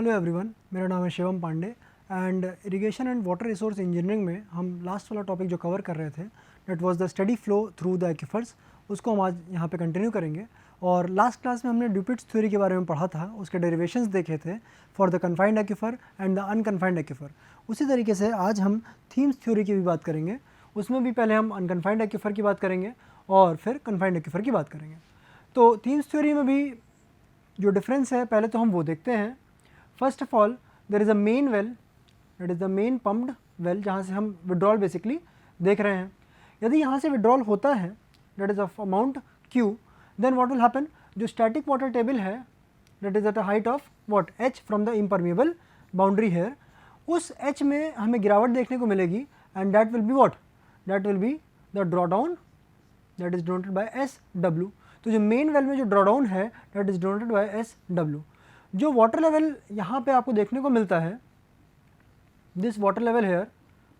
Hello everyone, मेरा नाम है Shivam Pandey and irrigation and water resource engineering में हम लास्ट वाला टॉपिक जो कवर कर रहे थे that was the steady flow through the aquifers, उसको हम आज यहाँ पे कंटिन्यू करेंगे। और लास्ट क्लास में हमने ड्यूपिट्स थ्योरी के बारे में पढ़ा था, उसके डेरिवेशंस देखे थे for the confined aquifer and the unconfined aquifer. उसी तरीके से आज हम थीम्स थ्योरी की भी बात करेंगे, उसमें भी पहले हम अनकन्फाइंड एक्वीफर की बात करेंगे और फिर कन्फाइंड एक्वीफर की बात करेंगे। तो थीम्स थ्योरी में भी जो डिफरेंस है पहले तो हम वो देखते हैं। First of all there is a main well, that is the main pumped well, जहाँ से हम विड्रॉल बेसिकली देख रहे हैं। यदि यहाँ से विड्रॉल होता है that is of amount Q, then what will happen, जो स्टैटिक वाटर टेबल है that is at a height of what h from the impermeable boundary here, उस h में हमें गिरावट देखने को मिलेगी and that will be what, that will be the draw down that is denoted by SW। तो जो मेन वेल में जो ड्रॉ डाउन है that is denoted by SW। जो वाटर लेवल यहाँ पे आपको देखने को मिलता है, this water level here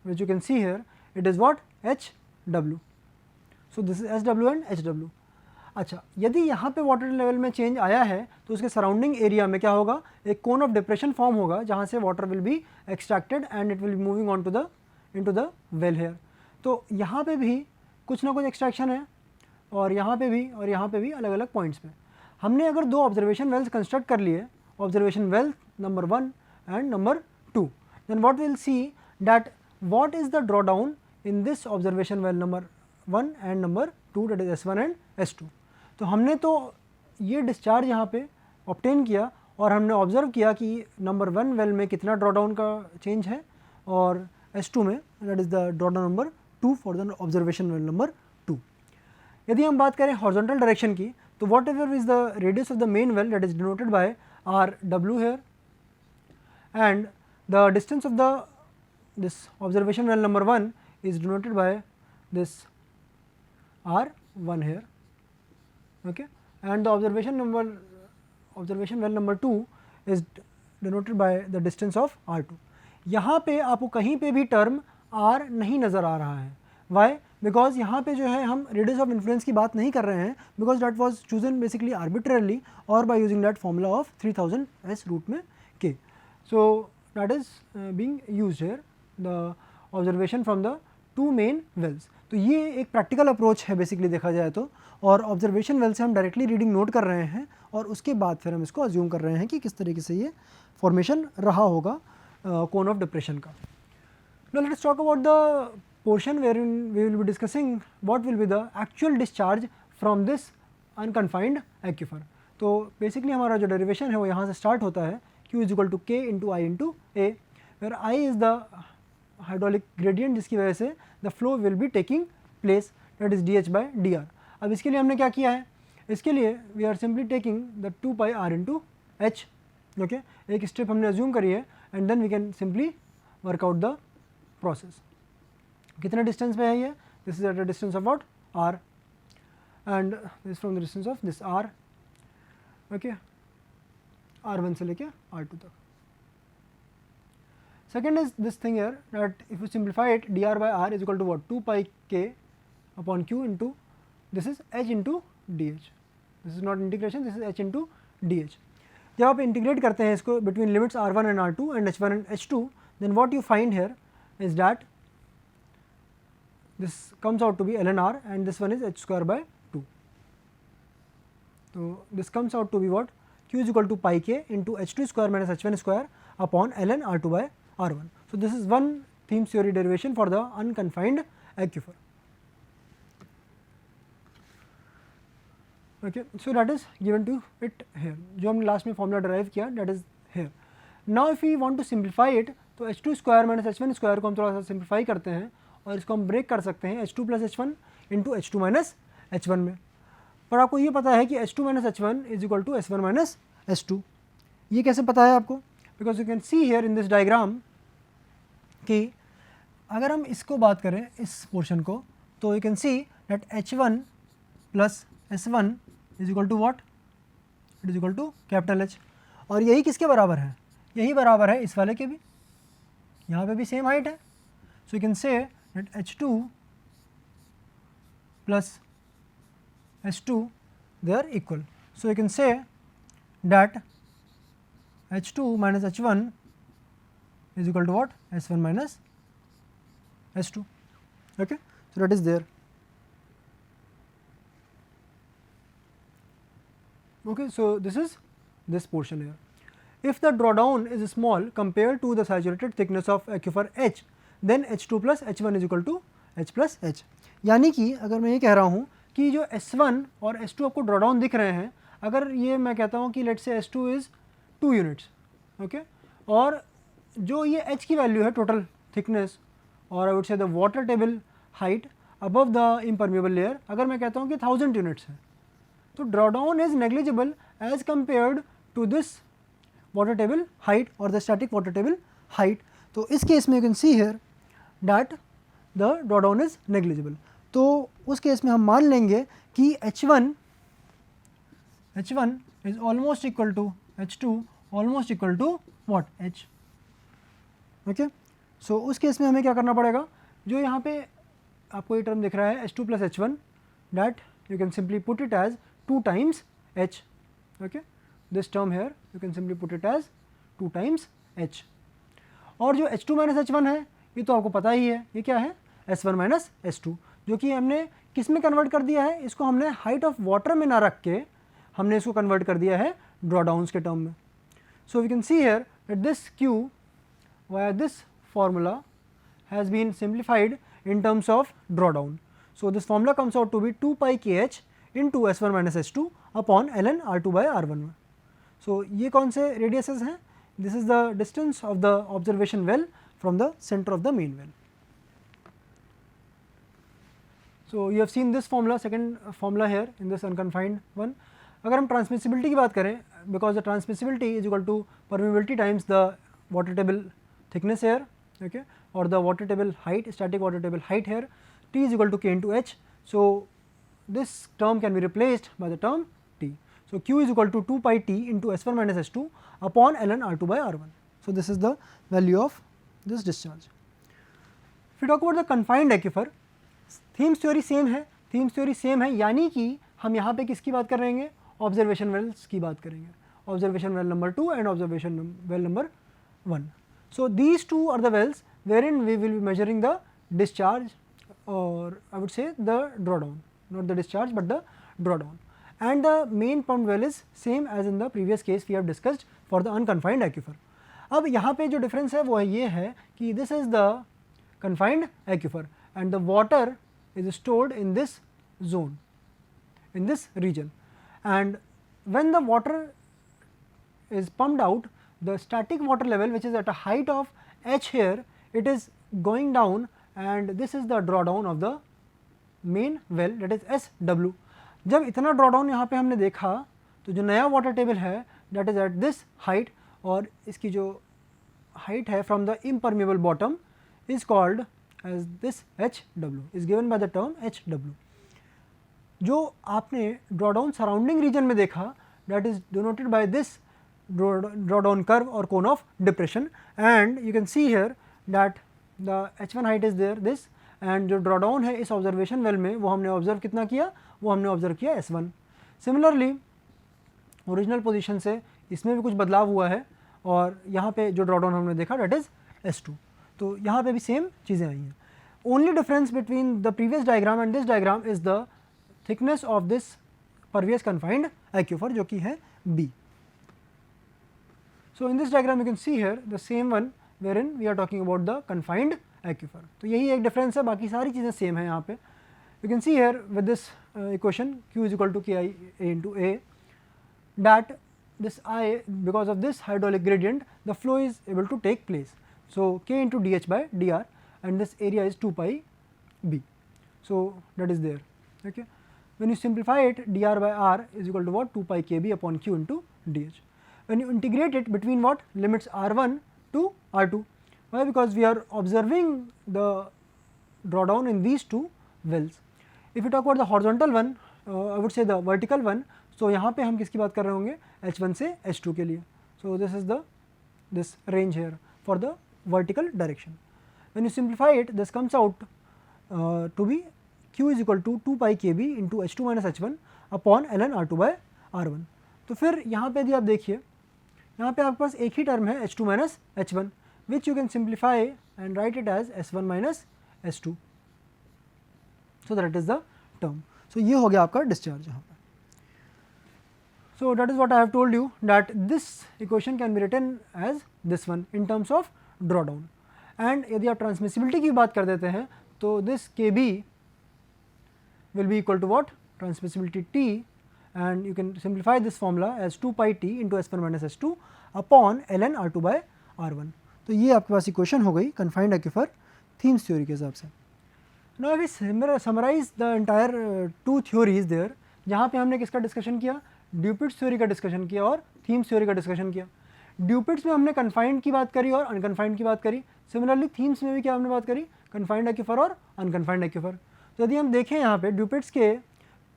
which you can see here, it is what HW। So this is SW and HW। अच्छा, यदि यहाँ पे वाटर लेवल में चेंज आया है तो उसके सराउंडिंग एरिया में क्या होगा, एक कोन ऑफ डिप्रेशन फॉर्म होगा जहाँ से water will be extracted and it will be moving on to the into the well here. तो यहाँ पे भी कुछ ना कुछ एक्सट्रैक्शन है और यहाँ पे भी और यहाँ पे भी अलग अलग पॉइंट्स पे। हमने अगर दो ऑब्जर्वेशन वेल्स कंस्ट्रक्ट कर लिए, observation well number 1 and number 2, then what we will see that what is the drawdown in this observation well number 1 and number 2, that is S1 and S2। तो हमने तो ये डिस्चार्ज यहाँ पे obtain किया और हमने ऑब्जर्व किया कि नंबर 1 वेल में कितना ड्रॉडाउन का चेंज है और S2 में that is the drawdown number 2 for the observation well number 2। यदि हम बात करें हॉरिजॉन्टल डायरेक्शन की, तो what ever is the radius of the main well that is denoted bye RW here, and the distance of this observation well number 1 is denoted by this R1 here, okay, and the observation well number 2 is denoted by the distance of R2। यहाँ पे आपको कहीं पे भी term R नहीं नज़र आ रहा है। वाई? बिकॉज यहाँ पे जो है हम रेडियस ऑफ इन्फ्लुएंस की बात नहीं कर रहे हैं, because that was chosen basically arbitrarily और by using that formula of 3000 S root में K। So that is being used here the observation from the two main wells. तो ये एक प्रैक्टिकल अप्रोच है बेसिकली देखा जाए तो, और ऑब्जर्वेशन वेल से हम डायरेक्टली रीडिंग नोट कर रहे हैं और उसके बाद फिर हम इसको अज्यूम कर रहे हैं कि किस तरीके से ये फॉर्मेशन रहा होगा कोन ऑफ डिप्रेशन का। Now let us talk about the portion wherein we will be discussing what will be the actual discharge from this unconfined aquifer। तो बेसिकली हमारा जो डेरिवेशन है वो यहाँ से स्टार्ट होता है, Q is equal to K into I into A, where I is the hydraulic gradient जिसकी वजह से the flow will be taking place, that is DH by DR। अब इसके लिए हमने क्या किया है, इसके लिए we are simply taking the 2 pi R into H, okay. एक स्टेप हमने अज्यूम करी है and then we can simply work out the process. कितने डिस्टेंस पे है ये, this is at a distance of what R and this from the distance of this R, okay, R1 से लेके R2 तक। Second is this thing here that if you simplify it, dr by R is equal to what 2 pi K upon Q into this is H into DH। This is not integration, this is H into DH। जब आप integrate करते हैं इसको between limits R1 and R2 and H1 and H2, then what you find here is that this comes out to be ln R and this one is H square by 2. So this comes out to be what, Q is equal to pi K into H2 square minus H1 square upon ln R2 by R1. So this is one theme theory derivation for the unconfined aquifer. Okay, so that is given to it here, जो हमने last में formula derive किया that is here. Now if we want to simplify it, तो H2 square minus H1 square को हम थोड़ा सा simplify करते हैं और इसको हम ब्रेक कर सकते हैं H2 plus H1 into H2 minus H1 में। पर आपको ये पता है कि H2 minus H1 is equal to S1 minus S2। ये कैसे पता है आपको, because you can see here in this diagram कि अगर हम इसको बात करें इस पोर्शन को, तो you can see that H1 plus S1 is equal to what, it is equal to capital H। और यही किसके बराबर है, यही बराबर है इस वाले के भी, यहाँ पे भी सेम हाइट है। So you can say that H2 plus S2 they are equal। So you can say that H2 minus H1 is equal to what? S1 minus S2. Okay, so that is there. Okay, so this is this portion here. If the drawdown is small compared to the saturated thickness of aquifer H, then H2 plus H1 is equal to H plus H. यानी कि अगर मैं ये कह रहा हूँ कि जो S1 और S2 आपको ड्रॉडाउन दिख रहे हैं, अगर ये मैं कहता हूँ कि let's say S2 is 2 units, okay, और जो ये H की वैल्यू है टोटल थिकनेस और I would say the water table height above the impermeable layer, अगर मैं कहता हूँ कि 1000 यूनिट्स है, तो drawdown is negligible as compared to this water table height or the static water table height. तो इस केस में you can see here that the drawdown is negligible. तो उस केस में हम मान लेंगे कि H1 is almost equal to H2 almost equal to what? H. Okay. So उस केस में हमें क्या करना पड़ेगा, जो यहाँ पे आपको ये टर्म दिख रहा है H2 plus H1, that you can simply put it as 2 times H. Okay, this term here you can simply put it as 2 times H. और जो H2 minus H1 है ये तो आपको पता ही है, ये क्या है? S1 minus S2, जो कि हमने किस में कन्वर्ट कर दिया है, इसको हमने हाइट ऑफ वाटर में ना रख के हमने इसको कन्वर्ट कर दिया है ड्रॉडाउन्स के टर्म में. So we can see here that this Q via this formula has been simplified in terms of drawdown. So this formula comes out to be 2 pi kh into S1 minus S2 upon ln R2 by R1. So ये कौन से radiuses हैं? This is the distance of the observation well from the center of the main well. So you have seen this formula, second formula here in this unconfined one. अगर हम transmissibility की बात करें, because the transmissibility is equal to permeability times the water table thickness here, okay, or the water table height, static water table height here, T is equal to K into H. So this term can be replaced by the term T. So Q is equal to 2 pi T into S1 minus S2 upon ln R2 by R1. So this is the value of this discharge. If we talk about the confined aquifer, themes theory same है, themes theory same है, यानी कि हम यहाँ पे किसकी बात करेंगे? ऑब्जर्वेशन वेल्स की बात करेंगे, observation well number 2 and observation well number 1. So these two are the wells where in we will be measuring the discharge और I would say the drawdown, not the discharge but the drawdown. And the main pump well is same as in the previous case we have discussed for the unconfined aquifer. अब यहाँ पे जो difference है वो ये है कि this is the confined aquifer and the water is stored in this zone, in this region, and when the water is pumped out, the static water level which is at a height of h here, it is going down, and this is the drawdown of the main well, that is SW. जब इतना drawdown यहाँ पे हमने देखा तो जो नया water table है that is at this height, और इसकी जो height है from the impermeable bottom is called as this HW, is given by the term HW. जो आपने drawdown surrounding region में देखा that is denoted by this drawdown curve or cone of depression, and you can see here that the H1 height is there this, and जो drawdown है इस observation well में वो हमने observe कितना किया? वो हमने observe किया S1. Similarly original position से इसमें भी कुछ बदलाव हुआ है और यहाँ पे जो drawdown हमने देखा that is S2. तो यहाँ पे भी सेम चीज़ें आई हैं. Only difference between the previous diagram and this diagram is the thickness of this previous confined aquifer जो कि है B. So in this diagram you can see here the same one where in we are talking about the confined aquifer. तो यही एक difference है, बाकी सारी चीज़ें सेम है यहाँ पे. You can see here with this equation Q is equal to KI A into A, that this I because of this hydraulic gradient the flow is able to take place. So K into dH by dr, and this area is 2 pi B. So that is there. Okay. When you simplify it, dr by r is equal to what? 2 pi kb upon Q into dH. When you integrate it between what? Limits r1 to r2. Why? Because we are observing the drawdown in these two wells. If you talk about the horizontal one, I would say the vertical one. So यहाँ पे हम किसकी बात कर रहे होंगे? H1 से H2 के लिए. So this is the this range here for the vertical direction. When you simplify it, this comes out to be Q is equal to 2 pi kb into H2 minus H1 upon ln R2 by R1. तो फिर यहाँ पे यदि आप देखिए, यहाँ पे आपके पास एक ही टर्म है H2 minus H1 which you can simplify and write it as S1 minus S2, so that is the term. So ये हो गया आपका डिस्चार्ज यहाँ पे. So that is what I have told you, that this equation can be written as this one in terms of drawdown. And यदि आप transmissibility की बात कर देते हैं तो this Kb will be equal to what? Transmissibility T, and you can simplify this formula as 2 pi T into S1 minus S2 upon ln R2 by R1. तो ये आपके पास इक्वेशन हो गई confined aquifer Thiems theory के हिसाब से. Now if we summarize the entire two theories there, जहाँ पे हमने किसका डिस्कशन किया? ड्यूपिट्स थ्योरी का डिस्कशन किया और थीम्स थ्योरी का डिस्कशन किया. ड्यूपिट्स में हमने कन्फाइंड की बात करी और अनकन्फाइंड की बात करी. सिमिलरली थीम्स में भी क्या हमने बात करी? कन्फाइंड एक्यूफर और अनकन्फाइंड एक्यूफर. तो यदि हम देखें यहाँ पे ड्यूपिट्स के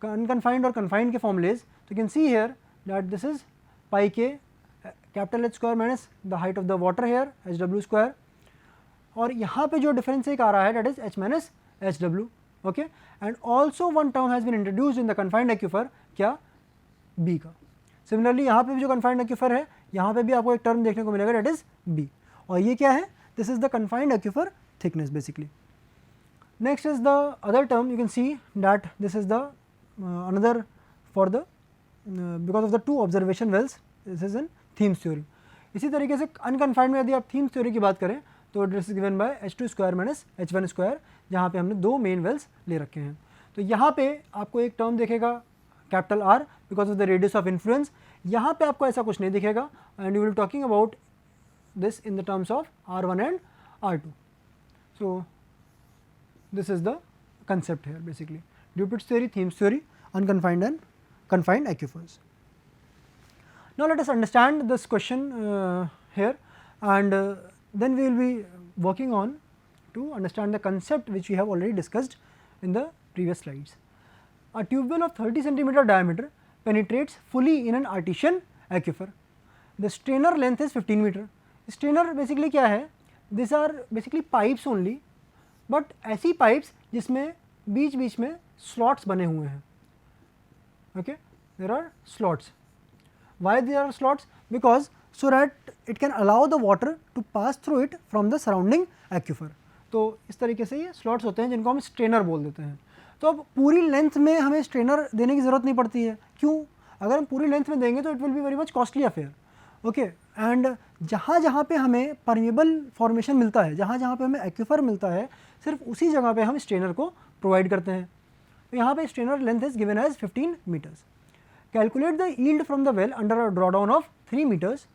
अनकन्फाइंड और कन्फाइंड के फॉर्मुलेज, तो can see here that this is pi के capital H square minus the height of the water here HW square, और यहाँ पे जो डिफरेंस एक आ रहा है that is H minus HW. Okay, and also one term has been introduced in the confined aquifer, क्या? B का. सिमिलरली यहाँ पे भी जो कन्फाइंड एक्यूफर है, यहाँ पे भी आपको एक टर्म देखने को मिलेगा दैट इज B, और ये क्या है? This is the confined aquifer thickness basically. Next is the other term, you can see that this is the another for the because of the two observation wells, this is in Thiem's theory. इसी तरीके से unconfined में यदि आप themes theory की बात करें तो this is given by H2 square minus H1 square, जहाँ पे हमने दो मेन वेल्स ले रखे हैं. तो यहाँ पे आपको एक टर्म दिखेगा capital R because of the radius of influence. यहाँ पे आपको ऐसा कुछ नहीं दिखेगा, and you will talking about this in the terms of R1 and R2. So this is the concept here basically. Dupit's theory, Thiems theory, unconfined and confined aquifers. Now let us understand this question here, and then we will be working on to understand the concept which we have already discussed in the previous slides. A tube well of 30 centimeter diameter penetrates fully in an artesian aquifer. The strainer length is 15 meter. Strainer basically क्या है? These are basically pipes only, but ऐसी pipes जिसमें बीच बीच में slots बने हुए हैं. Okay, there are slots. Why there are slots? Because so that it can allow the water to pass through it from the surrounding aquifer. तो इस तरीके से ये slots होते हैं जिनको हम strainer बोल देते हैं. तो अब पूरी लेंथ में हमें स्ट्रेनर देने की ज़रूरत नहीं पड़ती है. क्यों? अगर हम पूरी लेंथ में देंगे तो it will be very much costly affair. Okay, and जहाँ जहाँ पे हमें परमेबल फॉर्मेशन मिलता है, जहाँ जहाँ पे हमें एक्यूफर मिलता है, सिर्फ उसी जगह पे हम स्ट्रेनर को प्रोवाइड करते हैं. तो यहाँ पे strainer length is given as 15 metres. Calculate the yield from the well under a drawdown of 3 metres.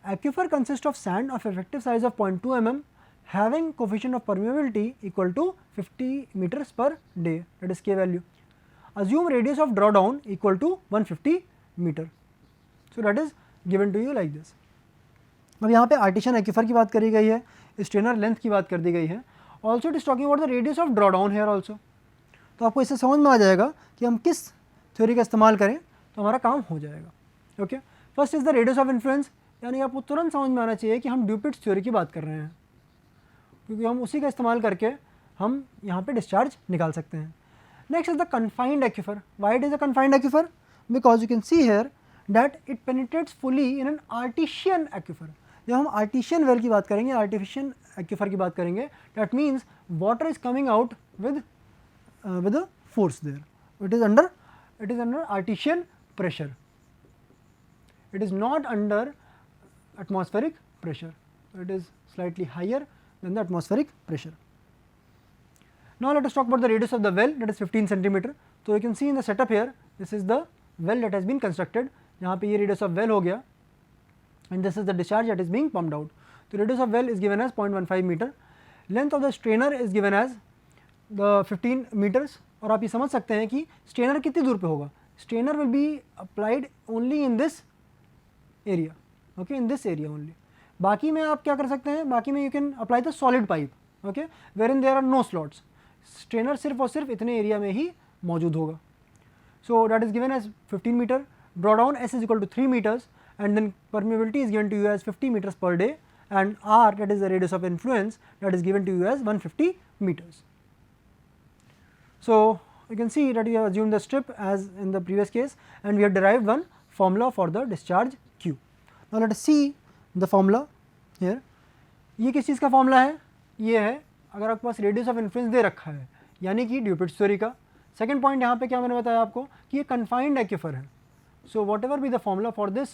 Aquifer consist of sand of effective size of 0.2 mm having coefficient of permeability equal to 50 meters per day, that is K value. Assume radius of drawdown equal to 150 meter. So that is given to you like this. अब यहाँ पे artisan aquifer की बात करी गई है, strainer length की बात कर दी गई है. Also it is talking about the radius of drawdown here also. तो आपको इससे समझ में आ जाएगा कि हम किस थ्योरी का इस्तेमाल करें तो हमारा काम हो जाएगा. Okay, first is the radius of influence, यानी आपको तुरंत समझ में आना चाहिए कि हम ड्यूपिट्स थ्योरी की बात कर रहे हैं, क्योंकि हम उसी का इस्तेमाल करके हम यहाँ पे डिस्चार्ज निकाल सकते हैं. Next is the confined aquifer. Why it is a confined aquifer? Because you can see here that it penetrates fully in an artisan aquifer. जब हम आर्टिशियन वेल की बात करेंगे, आर्टिफिशियल एक्यूफर की बात करेंगे, that means water is coming out with a force there. It is under artesian pressure. It is not under atmospheric pressure. It is slightly higher than the atmospheric pressure. Now let us talk about the radius of the well, that is 15 centimeter. So you can see in the setup here, this is the well that has been constructed. यहाँ पे ये radius of well हो गया, and this is the discharge that is being pumped out. The radius of well is given as 0.15 meter. Length of the strainer is given as the 15 meters. और आप ये समझ सकते हैं कि strainer कितनी दूर पे होगा. Strainer will be applied only in this area. Okay, in this area only. बाकी में आप क्या कर सकते हैं? बाकी में you can apply the solid pipe. Okay, wherein there are no slots. Strainer सिर्फ और सिर्फ इतने एरिया में ही मौजूद होगा. So that is given as 15 meter. Drawdown S is equal to 3 meters, and then permeability is given to you as 50 meters per day, and R, that is the radius of influence, that is given to you as 150 meters. So you can see that we have assumed the strip as in the previous case, and we have derived one formula for the discharge Q. Now let us see the formula here. ये किस चीज़ का formula है? ये है अगर आपके पास radius of influence दे रखा है यानी कि ड्यूपिट्स थ्योरी का। सेकंड पॉइंट यहाँ पे क्या मैंने बताया आपको कि ये कन्फाइंड एक्यूफर है। So whatever be the formula for this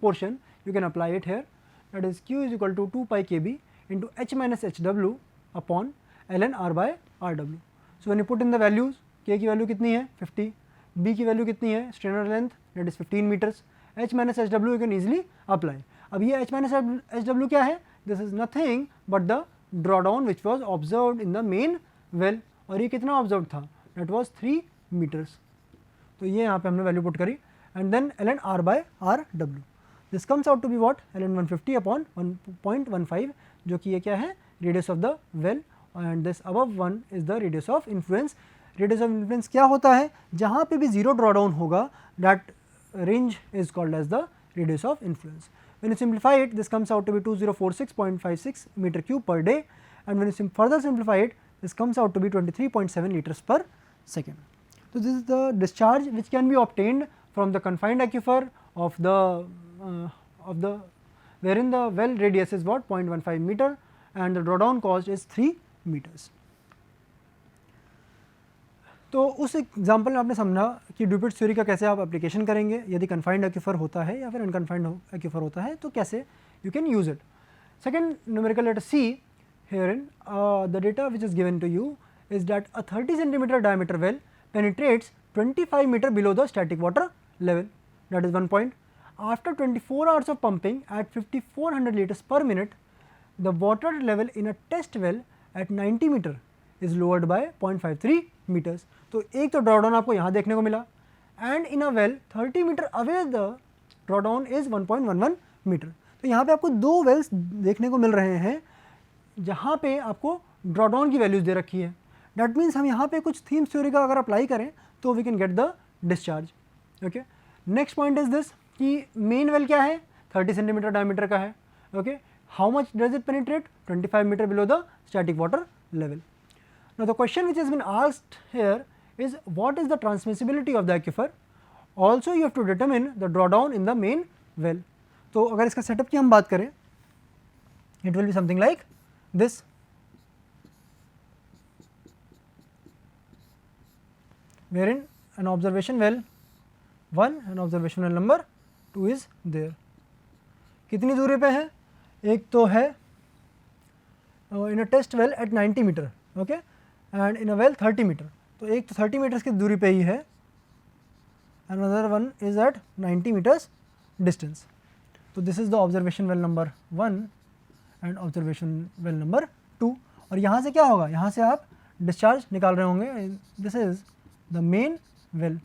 portion you can apply it here, that is Q is equal to 2 pi KB into H minus HW upon ln R by RW। So when you put in the values, K की value कितनी है 50, B की value कितनी है strainer length that is 15 metres, H minus HW you can easily apply. अब ये H minus HW क्या है? This is nothing but the drawdown which was observe in the main well, और ये कितना ऑब्जर्व था? That was 3 metres. तो ये यहाँ पे हमने वैल्यू पुट करी and then ln R by RW। This comes out to be what ln 150 upon 1.15, जो कि ये क्या है radius of the well, and this above one is the radius of influence. Radius of influence क्या होता है? जहाँ पे भी जीरो ड्रॉडाउन होगा that range is called as the radius of influence. When you simplify it, this comes out to be 2046.56 meter cube per day, and when you further simplify it, this comes out to be 23.7 liters per second. So this is the discharge which can be obtained from the confined aquifer of the wherein the well radius is what 0.15 meter and the drawdown cost is 3 meters. तो उस example में आपने समझा कि ड्यूपिट्स theory का कैसे आप application करेंगे यदि कन्फाइंड एक्यूफर होता है या फिर अनकन्फाइंड एक्यूफर होता है, तो कैसे you can use it. Second numerical let us see here in the data which is given to you is that a 30 centimetre diameter well penetrates 25 meter below the static water level, that is one point. After 24 hours of pumping at 5400 liters per minute, the water level in a test well at 90 meter is lowered by 0.53 meters. तो एक तो drawdown आपको यहाँ देखने को मिला and in a well 30 metre away the drawdown is 1.11 metre. तो यहाँ पे आपको दो वेल्स देखने को मिल रहे हैं जहाँ पे आपको ड्रॉडाउन की वैल्यूज दे रखी है। दैट मीन्स हम यहाँ पे कुछ थीम्स थ्योरी का अगर अप्लाई करें तो we can get the discharge. Okay, next point is this कि मेन वेल क्या है 30 सेंटीमीटर डायमीटर का है। Okay, how much does it penetrate 25 metre below the static water level. Now the question which has been asked here is what is the transmissibility of the aquifer, also you have to determine the drawdown in the main well. तो अगर इसका setup की हम बात करें it will be something like this. Wherein an observation well 1 and observation well number 2 is there. कितनी दूरी पे है? एक तो है in a test well at 90 metre, okay, and in a well 30 metre. तो एक तो 30 मीटर्स की दूरी पे ही है, another one is at 90 meters distance. तो this is the observation well number 1 and observation well number 2। और यहाँ से क्या होगा? यहाँ से आप डिस्चार्ज निकाल रहे होंगे। This is the main well,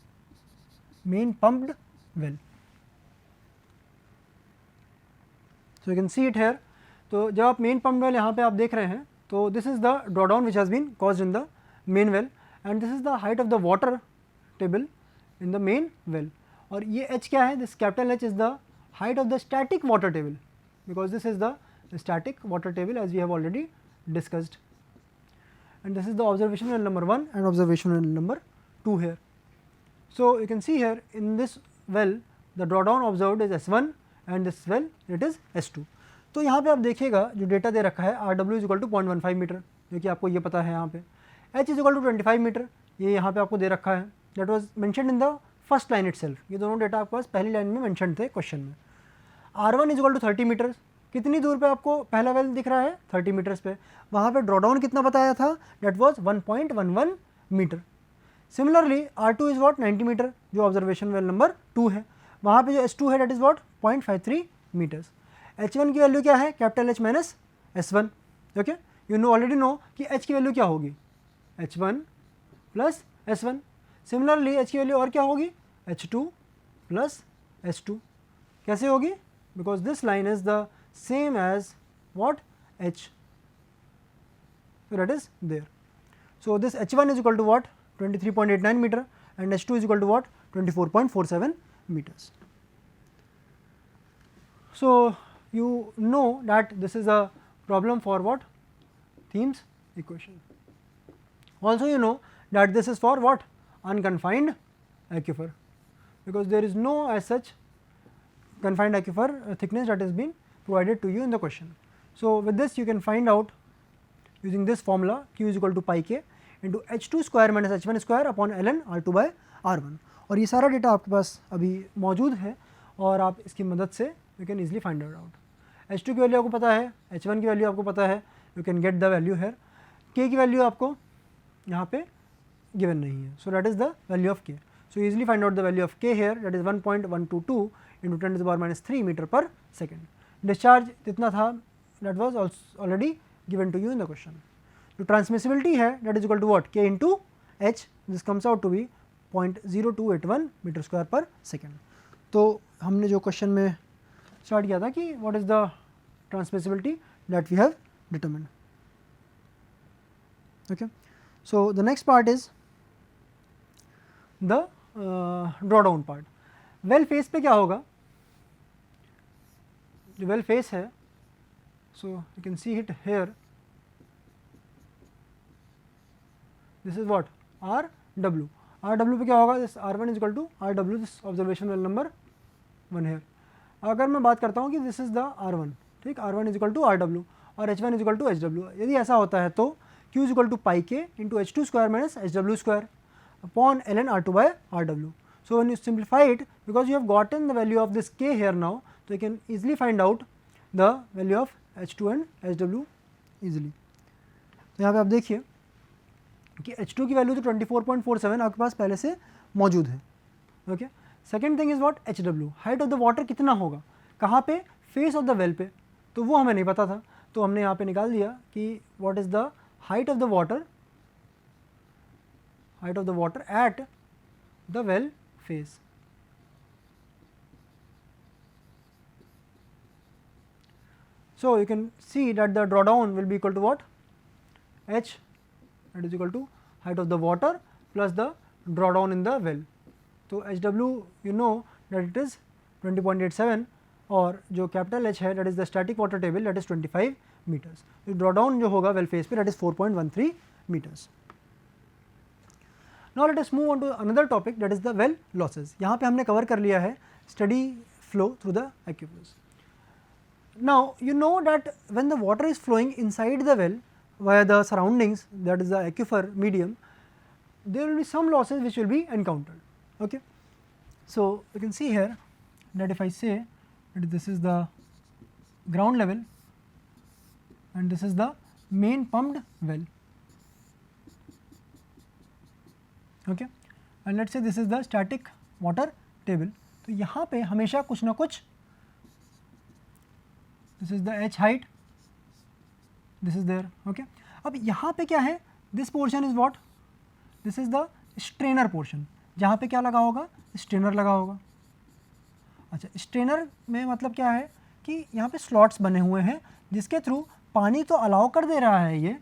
main pumped well. So you can see it hair. तो जब आप मेन पम्प्ड वेल यहाँ पे आप देख रहे हैं तो this is the drawdown which has been caused in the main well and this is the height of the water table in the main well. और ये H क्या है? This capital H is the height of the static water table, because this is the static water table as we have already discussed, and this is the observation well number 1 and observation well number 2 here. So you can see here in this well the drawdown observed is S1 and this well it is S2. तो यहाँ पे आप देखिएगा जो data दे रखा है RW is equal to 0.15 metre, जो कि आपको ये पता है। यहाँ पे H is equal to 25 metre, ये यहाँ पे आपको दे रखा है, that was mentioned in the first line itself. ये दोनों डेटा आपके पास पहली लाइन में मेंशन थे क्वेश्चन में। R1 is equal to 30 metre, कितनी दूर पे आपको पहला वेल दिख रहा है 30 मीटर्स पे, वहाँ पे ड्रॉडाउन कितना बताया था? That was 1.11 metre. Similarly R2 is what 90 metre, जो ऑब्जर्वेशन वेल नंबर 2 है, वहाँ पे जो S2 है that is what 0.53 metres. H1 की वैल्यू क्या है? Capital H minus S1। Okay, you know already know कि H की वैल्यू क्या होगी? H1 plus S1। Similarly H की वैल्यू और क्या होगी? H2 plus S2। कैसे होगी? Because this line is the same as what H, so that is there. So this H1 is equal to what? 23.89 meter and H2 is equal to what? 24.47 meters. So you know that this is a problem for what? Thiem's equation. Also you know that this is for what? Unconfined aquifer, because there is no as such confined aquifer thickness that has been provided to you in the question. So, with this you can find out using this formula q is equal to pi k into h2 square minus h1 square upon ln r2 by r1 और ये सारा data आपके पास अभी मौजूद है और आप इसकी मदद से you can easily find out. h2 की वैल्यू आपको पता है, h1 की वैल्यू आपको पता है, you can get the value here. k की वैल्यू आपको यहाँ पे गिवन नहीं है, so that is the value of k। So easily find out the value of k here, that is 1.122 into 10 to the power minus 3 meter per second। Discharge जितना था that was already given to you in the question. जो transmissibility है that is equal to what, k into H, this comes out to be 0.0281 metre square per second. तो हमने जो question में start किया था कि what is the transmissibility that we have determined. Okay, so the next part is the draw down part. Well face पे क्या होगा, जो वेल फेस है, so you can see it here, this is what R W. R W पे क्या होगा, this R one is equal to R W, this observation well number 1 here. अगर मैं बात करता हूँ कि this is the R one, ठीक, R one is equal to R W और H one is equal to H W. यदि ऐसा होता है तो क्यू इज इक्वल टू पाई के into H two square minus H W square upon L N R two by R W. So, when you simplify it, because you have gotten the value of this k here now, so you can easily find out the value of H2 and HW easily। तो यहाँ पे आप देखिए कि H2 की value तो 24.47 आपके पास पहले से मौजूद है। Okay, second thing is what, HW, height of the water कितना होगा, कहाँ पे, फेस ऑफ द वेल पे, तो वो हमें नहीं पता था, तो हमने यहाँ पे निकाल दिया कि what is the height of the water, height of the water at the well phase। So, you can see that the drawdown will be equal to what, h, that is equal to height of the water plus the drawdown in the well। तो HW you know that it is 20.87 और जो capital H है that is the static water table, that is 25 meters। तो drawdown जो होगा well phase पे that is 4.13 meters। Now let us move on to another topic, that is the well losses। यहाँ पे हमने कवर कर लिया है steady flow through the aquifers। Now you know that when the water is flowing inside the well via the surroundings, that is the aquifer medium, there will be some losses which will be encountered। Okay, so you can see here that if I say that this is the ground level and this is the main pumped well। Okay, and let's say this is the static water table. तो यहाँ पे हमेशा कुछ ना कुछ, this is the H height, this is there. Okay, अब यहाँ पे क्या है, this portion is what, this is the strainer portion, जहाँ पे क्या लगा होगा, स्ट्रेनर लगा होगा। अच्छा, स्ट्रेनर में मतलब क्या है कि यहाँ पे स्लॉट्स बने हुए हैं जिसके थ्रू पानी तो अलाउ कर दे रहा है ये,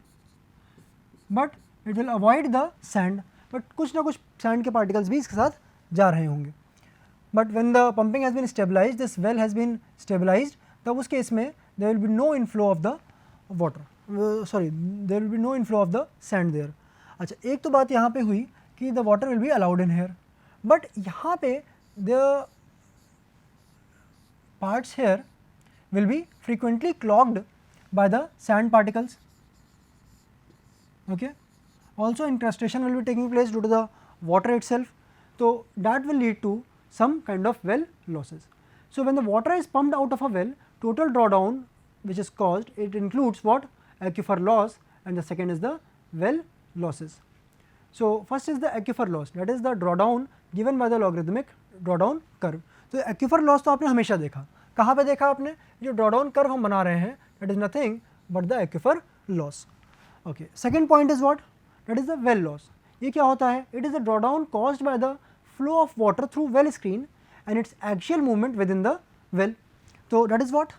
but it will avoid the sand, but कुछ ना कुछ सैंड के पार्टिकल्स भी इसके साथ जा रहे होंगे। But when the pumping has been stabilised, this well has been stabilised, तब उस केस में there will be no inflow of the water, sorry there will be no inflow of the sand there. अच्छा, एक तो बात यहाँ पे हुई कि the water will be allowed in here, but यहाँ पे the parts here will be frequently clogged by the sand particles। Okay, also incrustation will be taking place due to the water itself, so that will lead to some kind of well losses। So when the water is pumped out of a well, total drawdown which is caused, it includes what, aquifer loss, and the second is the well losses। So first is the aquifer loss, that is the drawdown given by the logarithmic drawdown curve। तो aquifer loss तो आपने हमेशा देखा, कहाँ पे देखा आपने, जो drawdown curve हम बना रहे हैं, that is nothing but the aquifer loss। Okay, second point is what, that is the well loss। ये क्या होता है, it is the drawdown caused by the flow of water through well screen and its axial movement within the well। तो that is what,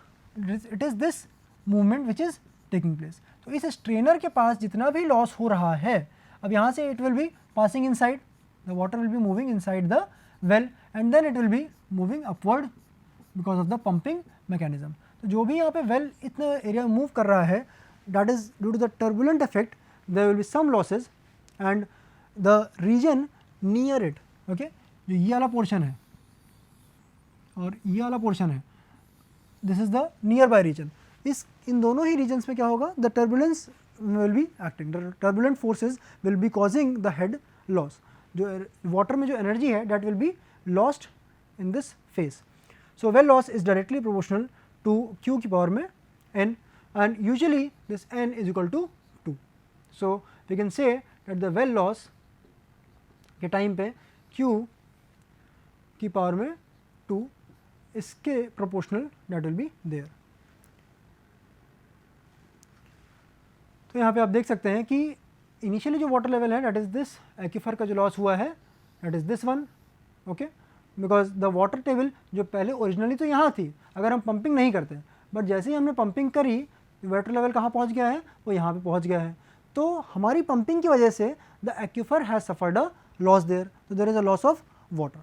it is this movement which is taking place। तो इस strainer के पास जितना भी loss हो रहा है, अब यहाँ से it will be passing inside, the water will be moving inside the well and then it will be moving upward because of the pumping mechanism। तो जो भी यहाँ पे वेल इतना एरिया मूव कर रहा है, that is due to the turbulent effect, there will be some losses and the region near it, okay, जो ये वाला पोर्शन है, और ये वाला पोर्शन है, this is the nearby region. इन दोनों ही रीजन्स में क्या होगा, the turbulence will be acting, the turbulent forces will be causing the head loss. जो वाटर में जो एनर्जी है that will be lost in this phase. So well loss is directly proportional to q की power में n, and usually this n is equal to 2. So we can say that the well loss के time पे q की power में 2 इसके proportional that will be there. तो यहाँ पे आप देख सकते हैं कि इनिशियली जो वाटर लेवल है that is this एक्वीफर का जो लॉस हुआ है that is this one, okay, because the water table जो पहले ओरिजिनली तो यहाँ थी अगर हम पंपिंग नहीं करते, बट जैसे ही हमने पंपिंग करी वाटर लेवल कहाँ पहुँच गया है, वो यहाँ पे पहुँच गया है। तो हमारी पंपिंग की वजह से the aquifer has suffered a loss there, तो there is a loss of water.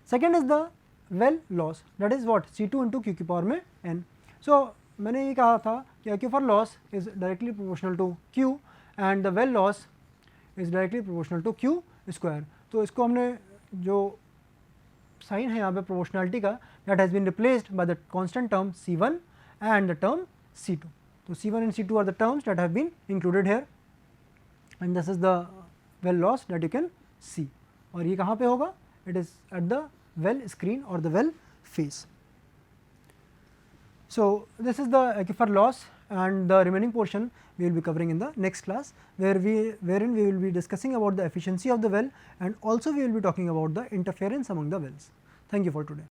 Second is the well loss, that is what C2 into Q की पावर में n। सो मैंने ये कहा था कि aquifer loss is directly proportional to q and the well loss is directly proportional to q square. तो इसको हमने जो साइन है यहाँ पे प्रोपोर्शनलिटी का, that has been replaced by the constant term C1 and the term C2। तो C1 and C2 are the terms that have been included here and this is the well loss that you can see. और ये कहाँ पे होगा, it is at the well screen और the well face. So this is the aquifer loss, and the remaining portion we will be covering in the next class, wherein we will be discussing about the efficiency of the well, and also we will be talking about the interference among the wells. Thank you for today.